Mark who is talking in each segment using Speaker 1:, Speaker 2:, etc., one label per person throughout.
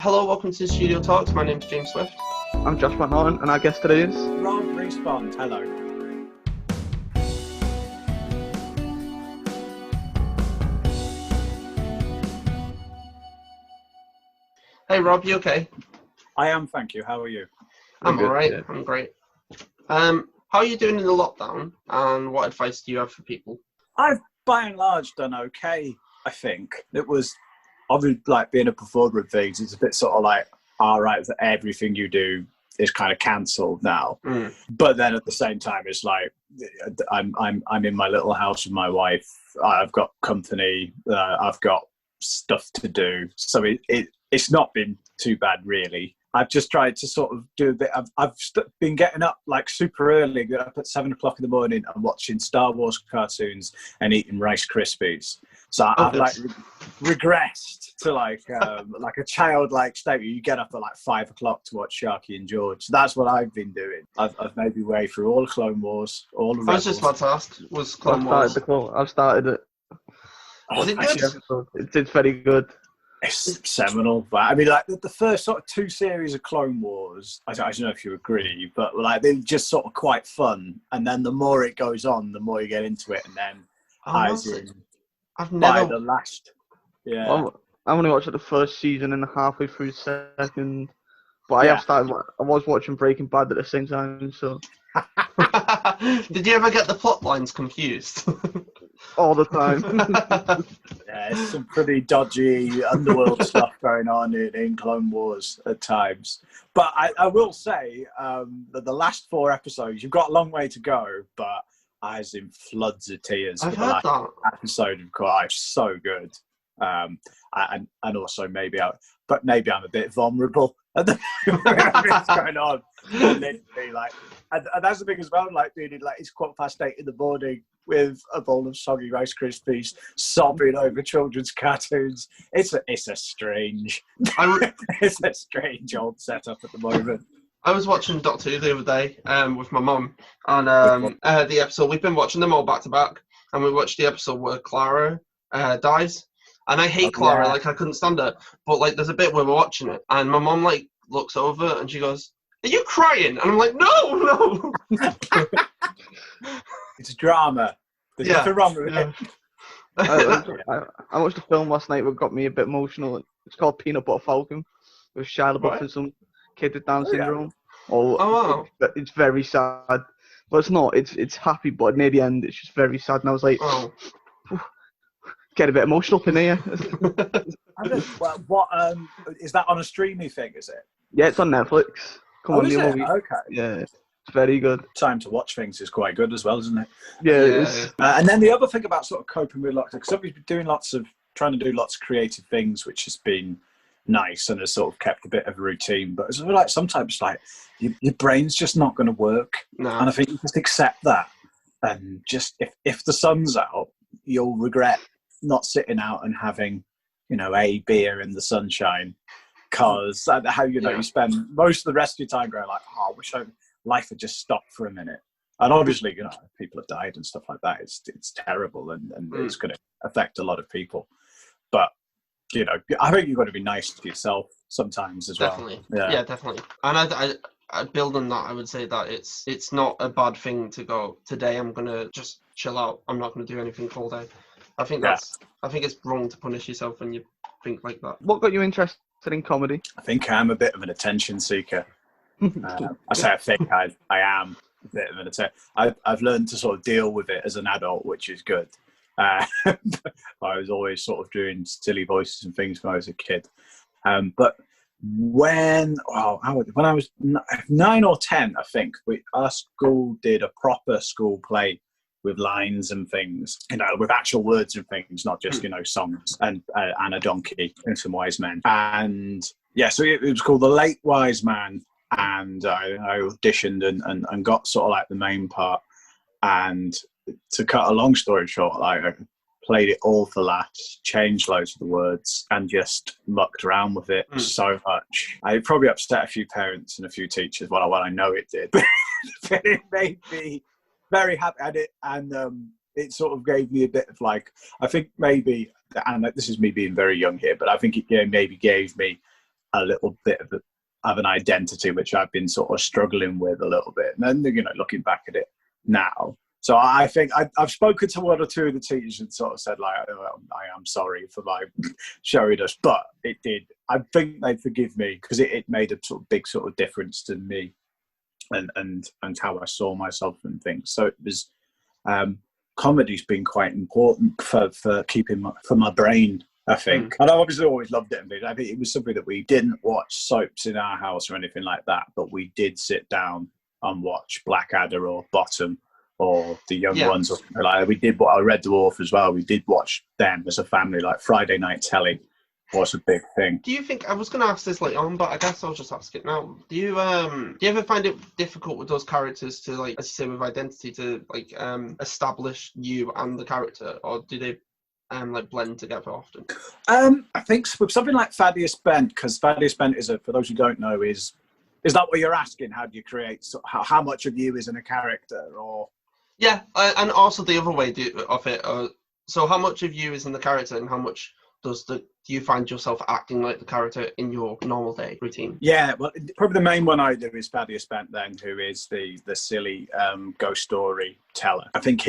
Speaker 1: Hello, welcome to Studio Talks. My name's James Swift.
Speaker 2: I'm Josh McNorton, and our guest today is
Speaker 3: Rhys. Hello.
Speaker 1: Hey Rob, you okay?
Speaker 3: I am, thank you. How are you?
Speaker 1: I'm
Speaker 2: good,
Speaker 1: alright,
Speaker 2: yeah.
Speaker 1: I'm great. How are you doing in the lockdown, and what advice do you have for people?
Speaker 3: I've, by and large, done okay, I think. It was, obviously, like, being a performer of things, it's a bit sort of like, all right, that everything you do is kind of cancelled now. But then at the same time, it's like, I'm in my little house with my wife. I've got company. I've got stuff to do. So it's not been too bad, really. I've just tried to sort of do a bit. I've been getting up like super early, get up at 7 o'clock in the morning and watching Star Wars cartoons and eating Rice Krispies. So I've like regressed to like a childlike state where you get up at like 5 o'clock to watch Sharky and George. So that's what I've been doing. I've made my way through all the Clone Wars, all the Rebels.
Speaker 1: I was just about to ask, was Clone Wars?
Speaker 2: I've started it.
Speaker 1: Is it good?
Speaker 2: It's very good.
Speaker 3: It's seminal, but I mean, like the first sort of 2 series of Clone Wars, I don't know if you agree, but like they're just sort of quite fun. And then the more it goes on, the more you get into it. And then
Speaker 1: I've never.
Speaker 3: by the last, yeah.
Speaker 2: Well, I only watched the first season and halfway through the second, but I have started. I was watching Breaking Bad at the same time, so.
Speaker 1: Did you ever get the plot lines confused?
Speaker 2: All the time.
Speaker 3: Yeah, it's some pretty dodgy underworld stuff going on in Clone Wars at times. But I will say that the last 4 episodes, you've got a long way to go, but I was in floods of tears
Speaker 1: I've
Speaker 3: for the
Speaker 1: heard
Speaker 3: last
Speaker 1: that.
Speaker 3: episode of Quiet. So good. And also maybe I'm a bit vulnerable at the what's going on. Literally, like, and that's the thing as well. Like being in, like, it's 8:15 in the morning with a bowl of soggy Rice Krispies, sobbing over children's cartoons. It's a strange, it's a strange old setup at the moment.
Speaker 1: I was watching Doctor Who the other day with my mum, and the episode, we've been watching them all back to back, and we watched the episode where Clara dies. And I hate Clara, like I couldn't stand her. But like there's a bit where we're watching it, and my mum like looks over and she goes, "Are you crying?" And I'm like, "No."
Speaker 3: It's drama. There's nothing wrong with it.
Speaker 2: I watched a film last night that got me a bit emotional. It's called Peanut Butter Falcon with Shia LaBeouf and some kid with Down syndrome.
Speaker 1: Wow.
Speaker 2: It's very sad, but it's not. It's happy, but near the end, it's just very sad. And I was like, get a bit emotional in here.
Speaker 3: What is that on a streamy thing? Is it?
Speaker 2: Yeah, it's on Netflix.
Speaker 3: Is it? Okay.
Speaker 2: Yeah, it's very good.
Speaker 3: Time to watch things is quite good as well, isn't it?
Speaker 2: Yeah, it is.
Speaker 3: And then the other thing about sort of coping with lockdown, because I've been trying to do lots of creative things, which has been nice and has sort of kept a bit of a routine. But it's like sometimes like your brain's just not going to work, and I think you just accept that. And just if the sun's out, you'll regret not sitting out and having, a beer in the sunshine, because how you spend most of the rest of your time going like, I wish life had just stopped for a minute. And obviously, people have died and stuff like that. It's terrible and it's going to affect a lot of people. But I think you've got to be nice to yourself sometimes as well.
Speaker 1: Yeah, definitely. And I build on that. I would say that it's not a bad thing to go, today I'm gonna just chill out. I'm not gonna do anything all day. I think it's wrong to punish yourself when you think like that.
Speaker 2: What got you interested in comedy?
Speaker 3: I think I'm a bit of an attention seeker. I say I think I am a bit of an attention. I've learned to sort of deal with it as an adult, which is good. I was always sort of doing silly voices and things when I was a kid. But when I was 9 or 10, I think, our school did a proper school play with lines and things, with actual words and things, not just, songs and a donkey and some wise men. And so it was called The Late Wise Man. And I auditioned and got sort of like the main part. And to cut a long story short, like I played it all for laughs, changed loads of the words, and just mucked around with it so much. I probably upset a few parents and a few teachers. Well, I know it did. But it made me very happy at it, and it sort of gave me a bit of like, I think maybe, and this is me being very young here, but I think it maybe gave me a little bit of an identity, which I've been sort of struggling with a little bit. And then, looking back at it now. So I think I've spoken to one or two of the teachers and sort of said, like, oh, I am sorry for my showing us, but it did. I think they forgive me because it made a sort of big sort of difference to me and how I saw myself and things. So it was, comedy's been quite important for keeping for my brain, I think. And I've obviously always loved it. I think it was something that we didn't watch soaps in our house or anything like that, but we did sit down and watch Blackadder or Bottom or the young ones. Or something like that. We did what I Red Dwarf as well. We did watch them as a family, like Friday night telly was a big thing.
Speaker 1: Do you think, I was going to ask this later on, but I guess I'll just ask it now. Do you ever find it difficult with those characters to, like, as you say, with identity, to like establish you and the character, or do they like blend together often?
Speaker 3: I think with something like Thaddeus Bent, because Thaddeus Bent is for those who don't know, is that what you're asking? How do you create? So how much of you is in a character, or? Yeah,
Speaker 1: and also the other way of it. So how much of you is in the character, and how much do you find yourself acting like the character in your normal day routine?
Speaker 3: Yeah, well, probably the main one I do is Thaddeus Bent, then, who is the silly ghost story teller. I think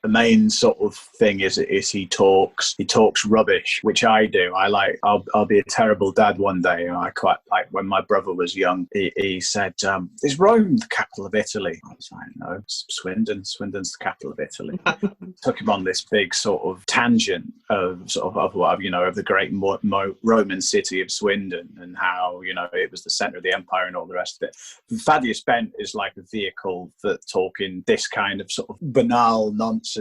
Speaker 3: the main sort of thing is he talks rubbish, which I do. I'll be a terrible dad one day. And I quite like when my brother was young, he said, is Rome the capital of Italy? I was like, no, Swindon's the capital of Italy. Took him on this big sort of tangent of the great Roman city of Swindon and how, it was the center of the empire and all the rest of it. Thaddeus Bent is like a vehicle for talking this kind of sort of banal nonsense,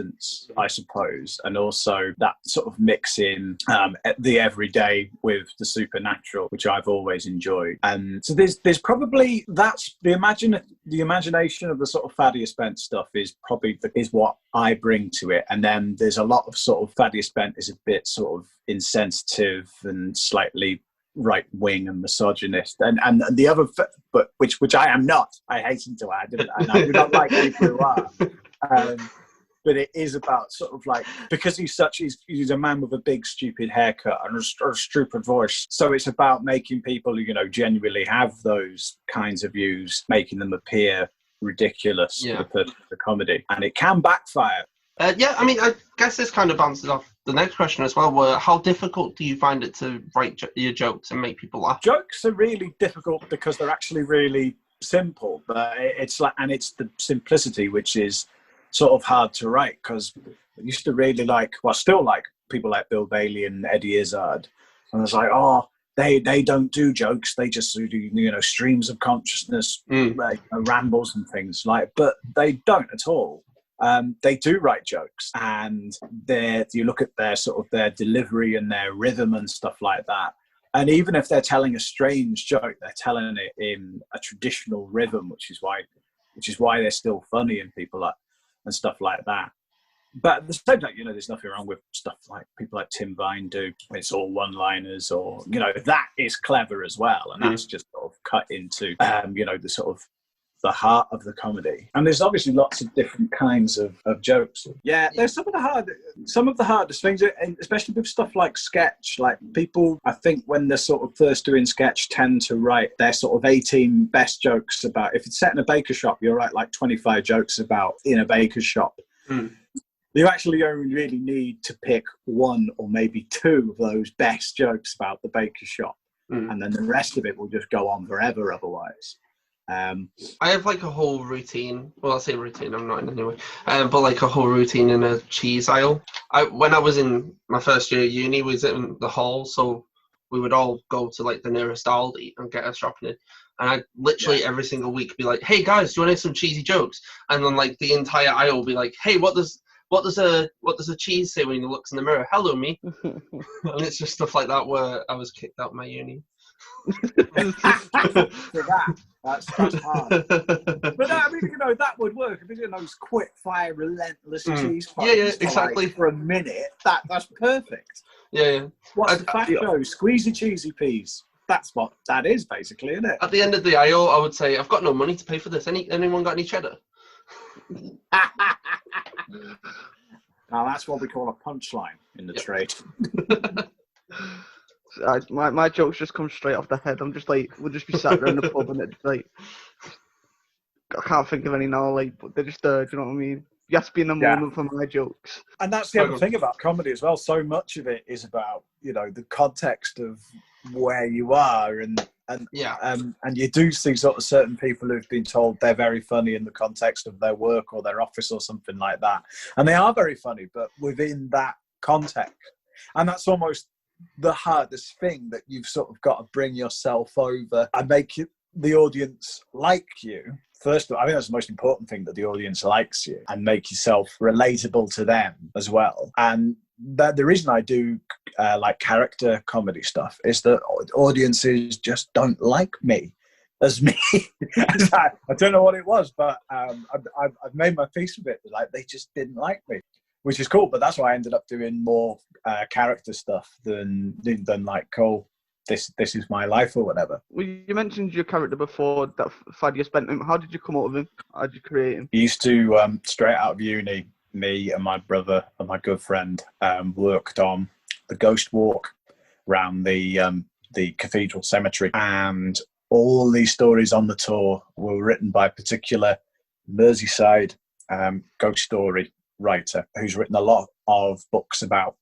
Speaker 3: I suppose, and also that sort of mixing the everyday with the supernatural, which I've always enjoyed. And so there's probably, that's the imagination of the sort of Thaddeus Bent stuff is probably is what I bring to it. And then there's a lot of sort of Thaddeus Bent is a bit sort of insensitive and slightly right wing and misogynist, and the other, but which I am not. I hasten to add, and I do not like people who are. But it is about sort of like, because he's a man with a big stupid haircut and a stupid voice. So it's about making people, genuinely have those kinds of views, making them appear ridiculous for the purpose of the comedy, and it can backfire.
Speaker 1: I guess this kind of answers off the next question as well, where how difficult do you find it to write your jokes and make people laugh?
Speaker 3: Jokes are really difficult because they're actually really simple, but it's the simplicity which is sort of hard to write, because I used to really still like people like Bill Bailey and Eddie Izzard, and I was like, they don't do jokes, they just do streams of consciousness, rambles and things but they don't at all. They do write jokes, and you look at their delivery and their rhythm and stuff like that. And even if they're telling a strange joke, they're telling it in a traditional rhythm, which is why they're still funny and and stuff like that. But at the same time, there's nothing wrong with stuff like people like Tim Vine do. It's all one-liners, or that is clever as well, and that's just sort of cut into the sort of the heart of the comedy. And there's obviously lots of different kinds of jokes. Yeah, there's some of the hardest things, especially with stuff like sketch. Like, people, I think, when they're sort of first doing sketch, tend to write their sort of 18 best jokes about, if it's set in a baker shop, you'll write like 25 jokes about in a baker's shop. You actually only really need to pick one or maybe two of those best jokes about the baker's shop, and then the rest of it will just go on forever otherwise.
Speaker 1: I have like a whole routine. Well, I say routine, I'm not in any way. But like a whole routine in a cheese aisle. When I was in my first year of uni, we was in the hall, so we would all go to like the nearest Aldi and get our shopping in. And I'd literally every single week be like, "Hey guys, do you want to hear some cheesy jokes?" And then like the entire aisle will be like, "Hey, what does a cheese say when he looks in the mirror? Hello, me." And it's just stuff like that where I was kicked out of my uni.
Speaker 3: That's hard. But that would work if it's those quick fire, relentless cheese fights
Speaker 1: exactly.
Speaker 3: For a minute. That's perfect.
Speaker 1: Yeah.
Speaker 3: What's the fast show? Squeezy cheesy peas. That's what that is, basically, isn't it?
Speaker 1: At the end of the aisle, I would say, "I've got no money to pay for this. Anyone got any cheddar?"
Speaker 3: Now that's what we call a punchline in the trade.
Speaker 2: My jokes just come straight off the head. I'm just like, we'll just be sat there in the pub and it's like, I can't think of any now, like, but they're just there, do you know what I mean? You have to be in the moment for my jokes.
Speaker 3: And that's the other thing about comedy as well. So much of it is about, you know, the context of where you are, and you do see sort of certain people who've been told they're very funny in the context of their work or their office or something like that, and they are very funny, but within that context, and that's almost the hardest thing, that you've sort of got to bring yourself over and make the audience like you. First of all, I think that's the most important thing, that the audience likes you, and make yourself relatable to them as well. And the reason I do like character comedy stuff is that audiences just don't like me as me. I don't know what it was, but I've made my peace with it. Like, they just didn't like me, which is cool. But that's why I ended up doing more character stuff than like, cool, this is my life or whatever.
Speaker 2: Well, you mentioned your character before, that Thaddeus Bent. How did you come up with him? How did you create him?
Speaker 3: He used to, straight out of uni, me and my brother and my good friend worked on the ghost walk around the cathedral cemetery, and all these stories on the tour were written by a particular Merseyside ghost story writer who's written a lot of books about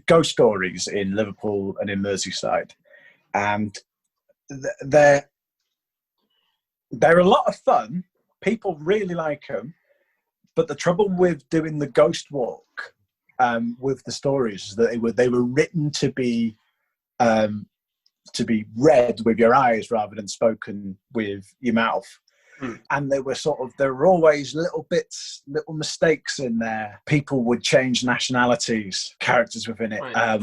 Speaker 3: ghost stories in Liverpool and in Merseyside, and they're a lot of fun. People really like them, but the trouble with doing the ghost walk with the stories is that they were written to be read with your eyes rather than spoken with your mouth. And there were always little mistakes in there. People would change nationalities, characters within it.
Speaker 1: Right.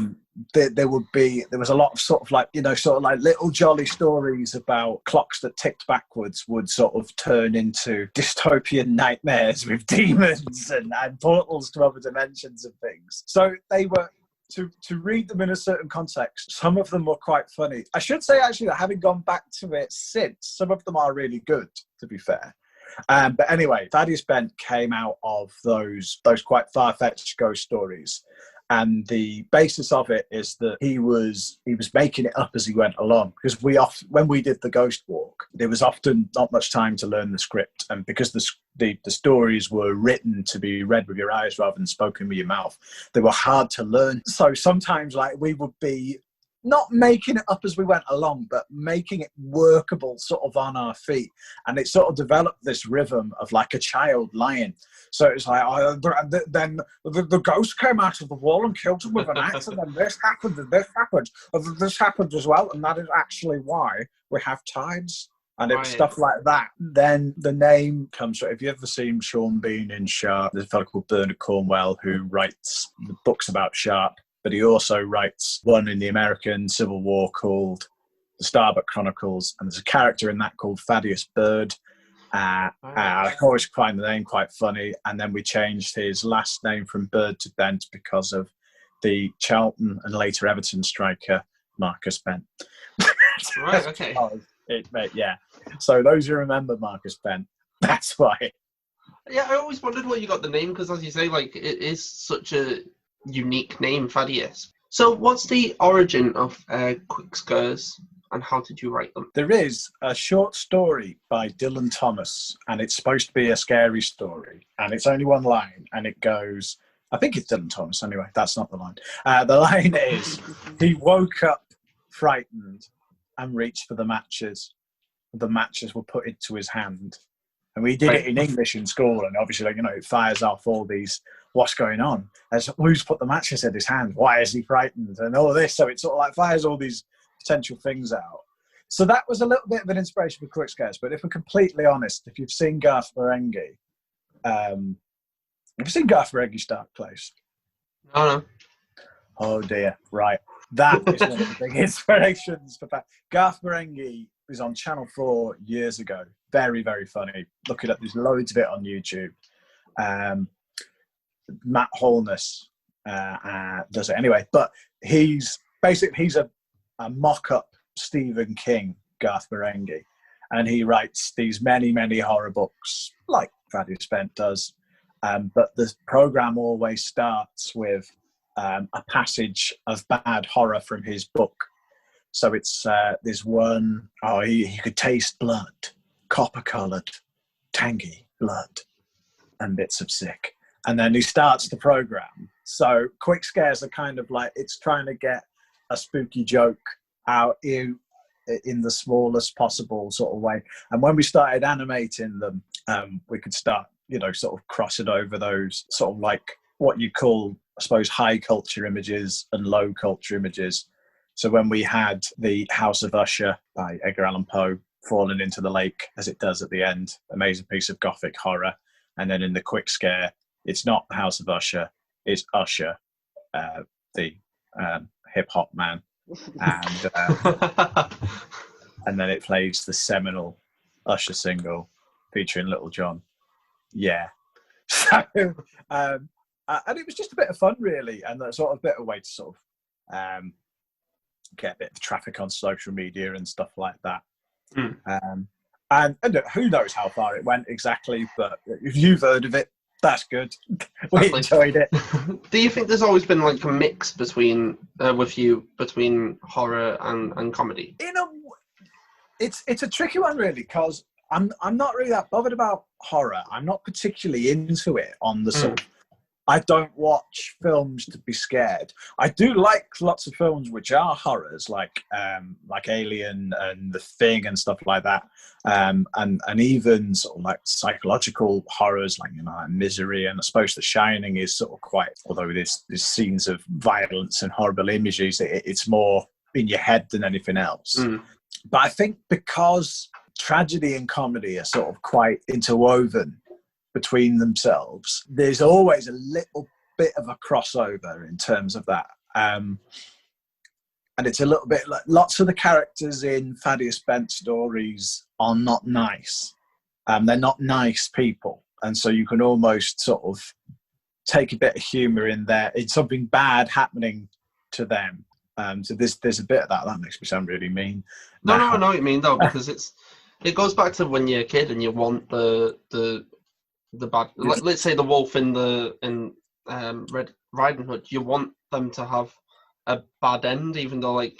Speaker 3: There was a lot of sort of like little jolly stories about clocks that ticked backwards would sort of turn into dystopian nightmares with demons and portals to other dimensions and things. So they were, to read them in a certain context, some of them were quite funny. I should say, actually, that having gone back to it since, some of them are really good, to be fair. But anyway, Thaddeus Bent came out of those quite far-fetched ghost stories. And the basis of it is that he was making it up as he went along. Because when we did the ghost walk, there was often not much time to learn the script, and because the stories were written to be read with your eyes rather than spoken with your mouth, they were hard to learn. So sometimes, like, we would be not making it up as we went along, but making it workable sort of on our feet. And it sort of developed this rhythm of like a child lying. So it's like, then the ghost came out of the wall and killed him with an axe, and then this happened, and this happened as well, and that is actually why we have tides. And it was stuff like that. Then the name comes from, if you've ever seen Sean Bean in Sharp, there's a fellow called Bernard Cornwell who writes the books about Sharp, but he also writes one in the American Civil War called The Starbuck Chronicles, and there's a character in that called Thaddeus Bird. I always find the name quite funny, and then we changed his last name from Bird to Bent because of the Charlton and later Everton striker Marcus Bent.
Speaker 1: Right, okay.
Speaker 3: Yeah. So those who remember Marcus Bent, that's why.
Speaker 1: Yeah, I always wondered where you got the name, because as you say, like, it is such a unique name, Thaddeus. So what's the origin of Quickscares, and how did you write them? There
Speaker 3: is a short story by Dylan Thomas, and it's supposed to be a scary story, and it's only one line, and it goes, I think it's Dylan Thomas anyway, that's not the line. The line is, he woke up frightened and reached for the matches. The matches were put into his hand. And we did it in English in school, and obviously, like, you know, it fires off all these, what's going on? As who's put the matches in his hand? Why is he frightened? And all this. So it sort of like fires all these potential things out. So that was a little bit of an inspiration for Quickscares. But if we're completely honest, if you've seen Garth Marenghi, have you seen Garth Marenghi's Dark Place?
Speaker 1: No.
Speaker 3: Oh dear, right. That is one of the big inspirations for that. Garth Marenghi was on Channel 4 years ago. Very, very funny. Look it up. There's loads of it on YouTube. Matt Holness does it anyway. But he's a mock-up Stephen King, Garth Marenghi. And he writes these many, many horror books, like Thaddeus Bent does. But the programme always starts with a passage of bad horror from his book. So it's there's one, he could taste blood, copper-coloured, tangy blood, and bits of sick. And then he starts the programme. So Quickscares are kind of like, it's trying to get a spooky joke out in the smallest possible sort of way. And when we started animating them, we could start, sort of crossing over those sort of like what you call, I suppose, high culture images and low culture images. So when we had the House of Usher by Edgar Allan Poe falling into the lake, as it does at the end, amazing piece of gothic horror. And then in the Quick Scare, it's not the House of Usher, it's Usher, the hip hop man. And then it plays the seminal Usher single featuring Little John. Yeah. So, and it was just a bit of fun, really, and a sort of bit of a way to sort of get a bit of traffic on social media and stuff like that. And who knows how far it went exactly, but if you've heard of it, that's good. We enjoyed it.
Speaker 1: Do you think there's always been like a mix between between horror and comedy?
Speaker 3: It's a tricky one, really, because I'm not really that bothered about horror. I'm not particularly into it on the sort of, I don't watch films to be scared. I do like lots of films which are horrors, like Alien and The Thing and stuff like that, and even sort of like psychological horrors, like Misery, and I suppose The Shining is sort of quite. Although there's scenes of violence and horrible images, it's more in your head than anything else. But I think because tragedy and comedy are sort of quite interwoven between themselves, there's always a little bit of a crossover in terms of that. And it's a little bit like lots of the characters in Thaddeus Bent stories are not nice. They're not nice people. And so you can almost sort of take a bit of humour in there. It's something bad happening to them. So there's a bit of that. That makes me sound really mean.
Speaker 1: No, I know what you mean, though, because it goes back to when you're a kid and you want the bad, let's say the wolf in Red Riding Hood, you want them to have a bad end, even though that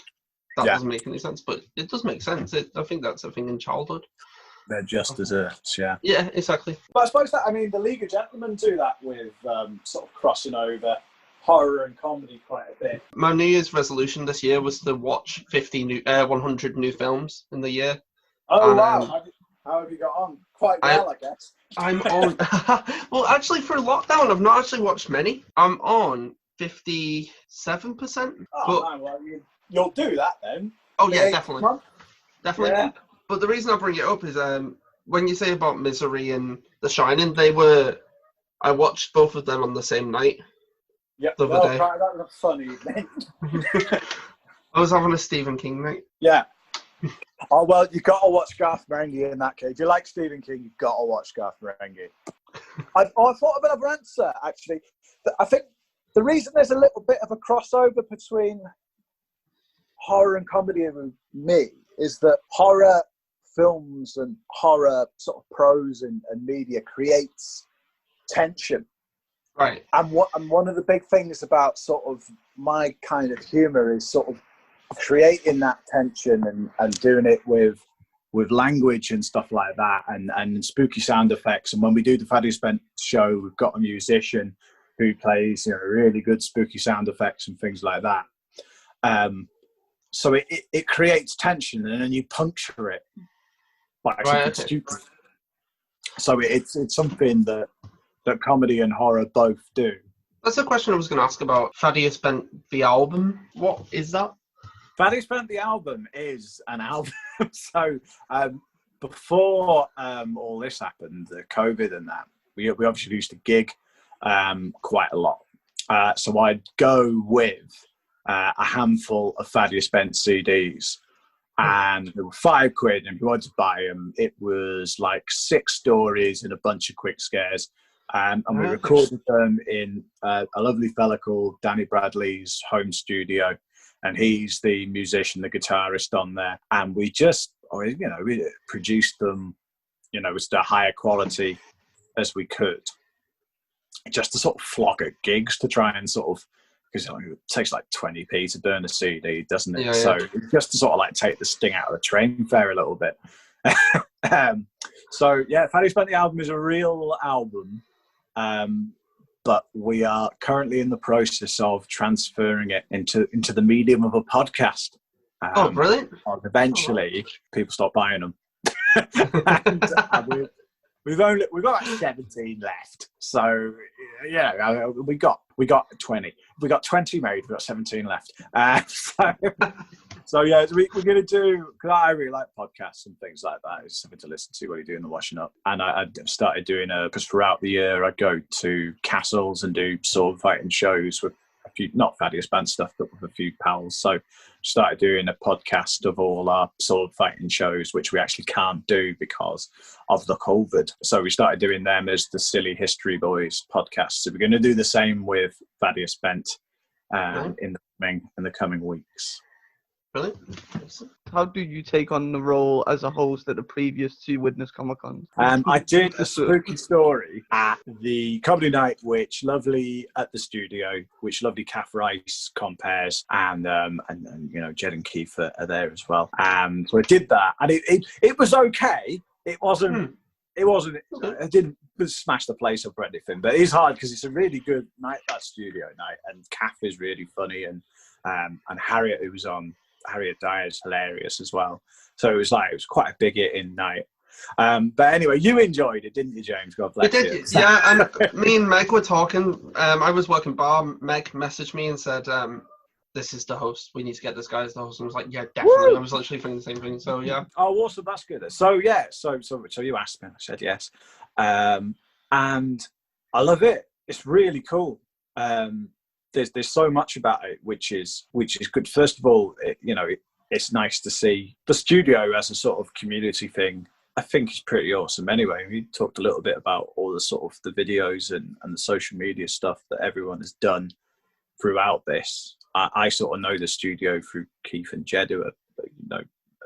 Speaker 1: doesn't make any sense, but it does make sense. I think that's a thing in childhood.
Speaker 3: They're just desserts, yeah.
Speaker 1: Yeah, exactly.
Speaker 3: But I suppose the League of Gentlemen do that with sort of crossing over horror and comedy quite a bit. My
Speaker 1: New Year's resolution this year was to watch 100 new films in the year.
Speaker 3: Oh, wow. How have you got on? Quite well, I guess.
Speaker 1: I'm on... Well, actually, for lockdown, I've not actually watched many. I'm on 57%.
Speaker 3: Oh, man, well, you'll do that then.
Speaker 1: Oh, yeah, definitely. Definitely.
Speaker 3: Yeah.
Speaker 1: But the reason I bring it up is when you say about Misery and The Shining, I watched both of them on the same night.
Speaker 3: Yep.
Speaker 1: The other day.
Speaker 3: Right, that was a fun evening.
Speaker 1: I was having a Stephen King night.
Speaker 3: Yeah. Oh, well, you've got to watch Garth Marenghi in that case. If you like Stephen King, you've got to watch Garth Marenghi. I thought of another answer, actually. I think the reason there's a little bit of a crossover between horror and comedy with me is that horror films and horror sort of prose and media creates tension.
Speaker 1: Right.
Speaker 3: And one of the big things about sort of my kind of humour is sort of creating that tension and doing it with language and stuff like that, and spooky sound effects. And when we do the Thaddeus Bent show, we've got a musician who plays really good spooky sound effects and things like that. So it creates tension, and then you puncture it by something stupid. So it's something that comedy and horror both do.
Speaker 1: That's a question I was going to ask about Thaddeus Bent, the album. What is that?
Speaker 3: Thaddeus Bent, the album, is an album. So before all this happened, the COVID and that, we obviously used to gig quite a lot. So I'd go with a handful of Thaddeus Bent CDs, and they were £5, and if you wanted to buy them, it was like 6 stories and a bunch of quick scares. And we recorded them in a lovely fella called Danny Bradley's home studio, and he's the musician, the guitarist on there. And we just, we produced them, as to higher quality as we could, just to sort of flog at gigs to try and sort of because it takes like 20p to burn a CD, doesn't it?
Speaker 1: Yeah,
Speaker 3: So
Speaker 1: yeah.
Speaker 3: just to sort of like take the sting out of the train fare a little bit. So yeah, Thaddeus Bent the album is a real album, but we are currently in the process of transferring it into the medium of a podcast.
Speaker 1: Oh, brilliant!
Speaker 3: And eventually, people stop buying them. And, we've got like 17 left, so yeah, we got 20. We got 20 made. We've got 17 left. So yeah, we're going to do, because I really like podcasts and things like that. It's something to listen to while you're doing the washing up. And I started doing because throughout the year I go to castles and do sword fighting shows with a few, not Thaddeus Bent stuff, but with a few pals. So started doing a podcast of all our sword fighting shows, which we actually can't do because of the COVID. So we started doing them as the Silly History Boys podcast. So we're going to do the same with Thaddeus Bent in the coming weeks.
Speaker 1: Brilliant.
Speaker 2: How do you take on the role as a host at the previous 2 Widnes Comic Cons?
Speaker 3: I did a spooky story at the comedy night, which lovely at the studio, which lovely Kath Rhys compares, and you know, Jed and Keith are there as well. So I did that, and it was okay. It wasn't. I didn't smash the place up or anything, but it's hard because it's a really good night, that studio night, and Kath is really funny, and Harriet, who was on. Harriet Dyer's hilarious as well. So it was quite a big hit-in night. But anyway, you enjoyed it, didn't you, James? God bless you.
Speaker 1: Yeah, and me and Meg were talking. I was working bar. Meg messaged me and said, this is the host. We need to get this guy as the host. And I was like, yeah, definitely.
Speaker 3: Woo!
Speaker 1: I was literally thinking the same thing. So, yeah.
Speaker 3: Oh, awesome. That's good. So, yeah. So you asked me. I said yes. And I love it. It's really cool. There's so much about it which is good. First of all, it's nice to see the studio as a sort of community thing. I think it's pretty awesome. Anyway, we talked a little bit about all the sort of the videos and the social media stuff that everyone has done throughout this. I sort of know the studio through Keith and Jed, who are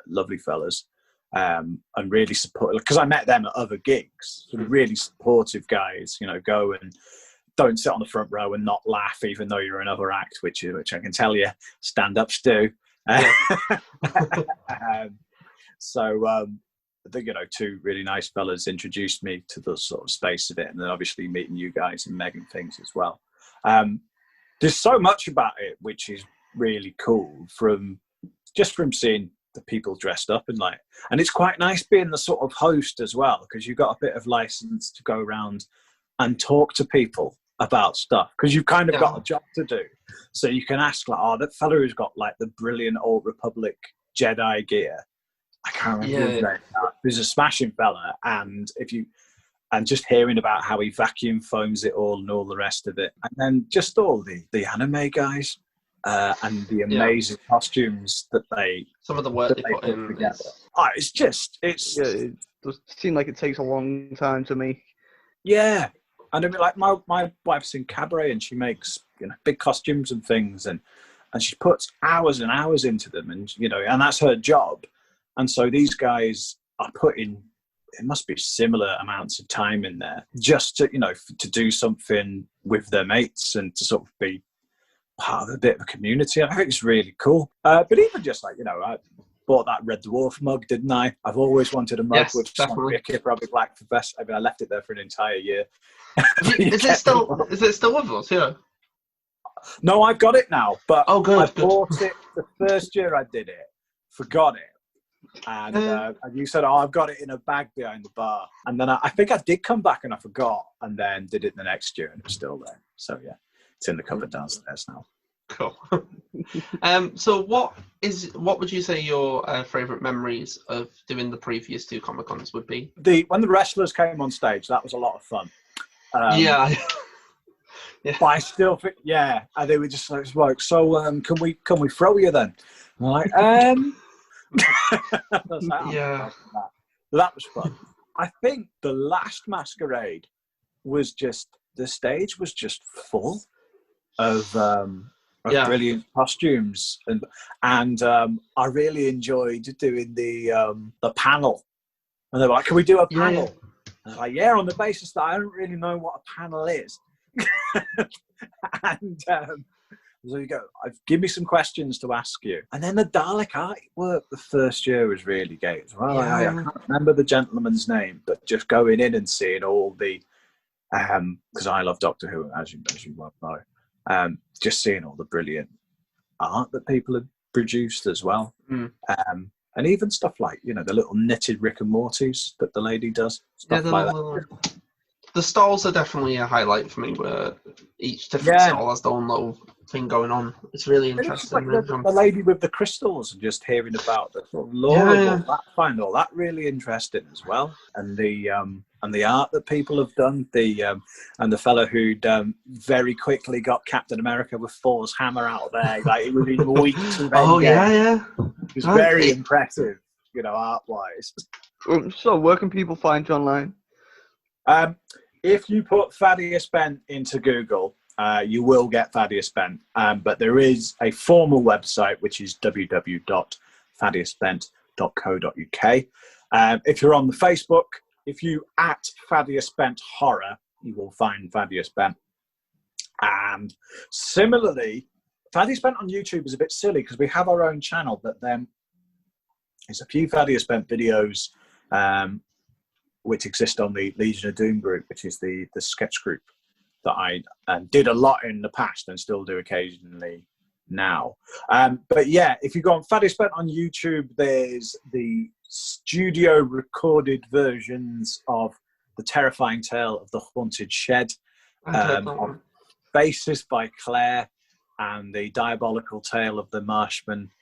Speaker 3: lovely fellas, and really supportive, because I met them at other gigs. Sort of really supportive guys. Go and don't sit on the front row and not laugh, even though you're another act, which I can tell you, stand-ups do. Yeah. I think, 2 really nice fellas introduced me to the sort of space of it, and then obviously meeting you guys and Meg and things as well. There's so much about it which is really cool, from seeing the people dressed up and it's quite nice being the sort of host as well, because you've got a bit of license to go around and talk to people about stuff, because you've kind of got a job to do. So you can ask, that fella who's got the brilliant Old Republic Jedi gear, I can't remember his name. He's a smashing fella, and just hearing about how he vacuum foams it all and all the rest of it, and then just all the anime guys and the amazing costumes that
Speaker 1: some of the work they put in
Speaker 3: together. It
Speaker 2: does seem like it takes a long time to make.
Speaker 3: Yeah. And I mean, my wife's in cabaret, and she makes big costumes and things, and she puts hours and hours into them, and and that's her job. And so these guys are putting, it must be similar amounts of time in there just to to do something with their mates and to sort of be part of a bit of a community. I think it's really cool. But even just I bought that Red Dwarf mug, didn't I? I've always wanted a mug with a Kipper Black for best. I mean, I left it there for an entire year.
Speaker 1: Is it still with us? Yeah.
Speaker 3: No, I've got it now. But
Speaker 1: good.
Speaker 3: I bought it the first year I did it, forgot it, and you said, I've got it in a bag behind the bar. And then I think I did come back and I forgot, and then did it the next year, and it's still there. So yeah, it's in the cupboard downstairs now.
Speaker 1: Cool. So what would you say your favourite memories of doing the previous 2 Comic Cons would be?
Speaker 3: When the wrestlers came on stage, that was a lot of fun.
Speaker 1: Yeah.
Speaker 3: But I still think, and they were just like, so can we throw you then? And I'm like,
Speaker 1: yeah.
Speaker 3: That was fun. I think the last masquerade was the stage was just full of brilliant costumes, and I really enjoyed doing the panel. And they were like, can we do a panel?
Speaker 1: Yeah.
Speaker 3: And I was like, on the basis that I don't really know what a panel is. And So you go, give me some questions to ask you. And then the Dalek artwork the first year was really great as well. I can't remember the gentleman's name, but just going in and seeing all the, because I love Doctor Who, as you well know, just seeing all the brilliant art that people had produced as well. And even stuff like, you know, the little knitted Rick and Mortys that the lady does, stuff like that.
Speaker 1: The stalls are definitely a highlight for me, where each different stall has their own little thing going on. It's really interesting.
Speaker 3: Like the lady with the crystals, and just hearing about the sort of lore of all that, I find all that really interesting as well. And the art that people have done, and the fellow who'd very quickly got Captain America with Thor's hammer out of there, like it within weeks of Endgame. It was very impressive, you know, art-wise.
Speaker 2: So where can people find you online?
Speaker 3: If you put Thaddeus Bent into Google, you will get Thaddeus Bent. But there is a formal website, which is www.thaddeusbent.co.uk. If you're on the Facebook, if you @ Thaddeus Bent Horror, you will find Thaddeus Bent. And similarly, Thaddeus Bent on YouTube is a bit silly because we have our own channel, but then there's a few Thaddeus Bent videos which exist on the Legion of Doom group, which is the sketch group that I did a lot in the past and still do occasionally now. But yeah, if you go on Thaddeus Bent on YouTube, there's the studio recorded versions of The Terrifying Tale of the Haunted Shed, on Basis by Claire, and The Diabolical Tale of the Marshman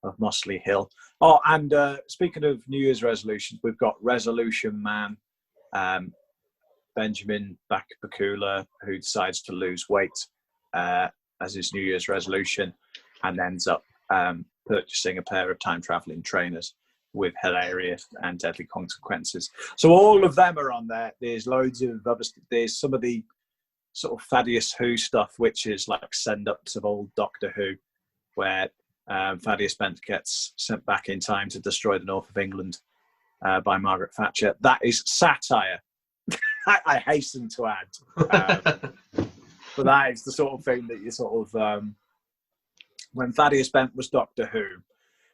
Speaker 3: of Mossley Hill. Oh, and speaking of New Year's resolutions, we've got Resolution Man, Benjamin Bakula, who decides to lose weight as his New Year's resolution and ends up purchasing a pair of time-traveling trainers with hilarious and deadly consequences. So all of them are on there. There's loads of other, there's some of the sort of Thaddeus Who stuff, which is like send-ups of old Doctor Who, where Thaddeus Bent gets sent back in time to destroy the north of England by Margaret Thatcher. That is satire, I hasten to add. But that is the sort of thing that you sort of... when Thaddeus Bent was Doctor Who,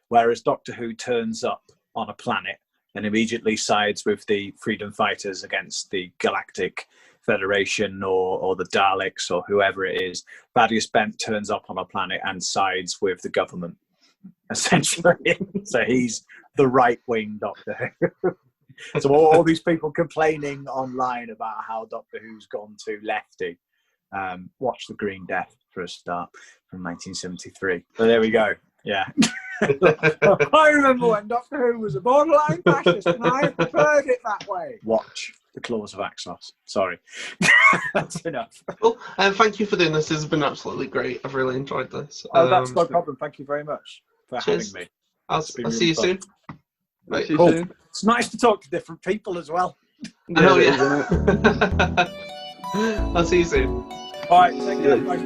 Speaker 3: whereas Doctor Who turns up on a planet and immediately sides with the freedom fighters against the Galactic Federation or the Daleks or whoever it is, Thaddeus Bent turns up on a planet and sides with the government, essentially. So he's the right-wing Doctor Who. So all these people complaining online about how Doctor Who's gone too lefty, watch The Green Death for a start from 1973. So there we go. Yeah. I remember when Doctor Who was a borderline fascist and I preferred it that way. Watch The Claws of Axos. Sorry. That's enough.
Speaker 1: Well, thank you for doing this. This has been absolutely great. I've really enjoyed this.
Speaker 3: Oh, that's no problem. Thank you very much for having me.
Speaker 1: I'll see you soon.
Speaker 2: Right. See you soon.
Speaker 3: It's nice to talk to different people as well.
Speaker 1: I know, yeah. I'll see you soon.
Speaker 3: All right, take care. Bye.